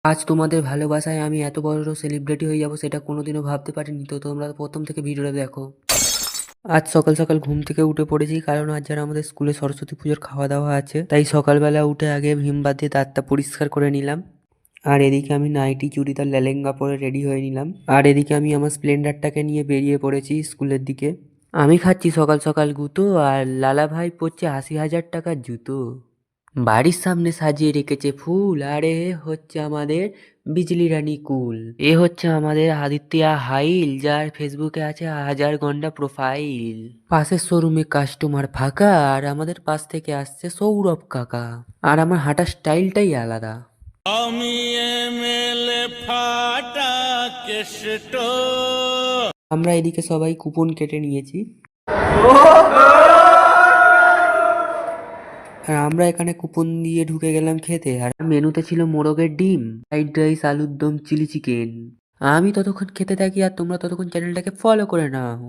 আজ তোমাদের ভালোবাসায় আমি এত বড় সেলিব্রিটি হয়ে যাবো সেটা কোনোদিনও ভাবতে পারিনি। তো তোমরা প্রথম থেকে ভিডিওটা দেখো। আজ সকাল সকাল ঘুম থেকে উঠে পড়েছি, কারণ আজ যারা আমাদের স্কুলে সরস্বতী পুজোর খাওয়া দাওয়া আছে, তাই সকালবেলা উঠে আগে ভীমবার দিয়ে দাঁতটা পরিষ্কার করে নিলাম। আর এদিকে আমি নাইটি চুড়িদার লেহেঙ্গা পরে রেডি হয়ে নিলাম। আর এদিকে আমি আমার স্প্লেন্ডারটাকে নিয়ে বেরিয়ে পড়েছি স্কুলের দিকে। আমি খাচ্ছি সকাল সকাল গুঁতো, আর লালা ভাই পড়ছে ৮০,০০০ টাকার জুতো। বাড়ির সামনে সাজিয়ে রেখেছে ফুল, আর এ হচ্ছে আমাদের বিজলি রানী কুল। এ হচ্ছে আমাদের আদিত্যা হাইল, যার ফেসবুকে আছে ১,০০০ ঘন্টা প্রোফাইল। পাশের শোরুমে কাস্টমার ফাঁকা, আর আমাদের পাশ থেকে আসছে সৌরভ কাকা। আর আমার হাঁটার স্টাইলটাই আলাদা। আমি এমএলএ ফাটা কেষ্ট। আমরা এদিকে সবাই কুপন কেটে নিয়েছি। আর আমরা এখানে কুপন দিয়ে ঢুকে গেলাম খেতে। আর মেনুতে ছিল মোরগের ডিম, ফ্রাইড রাইস, আলুর দম, চিলি চিকেন। আমি ততক্ষণ খেতে থাকি আর তোমরা ততক্ষণ চ্যানেলটাকে ফলো করে নাও।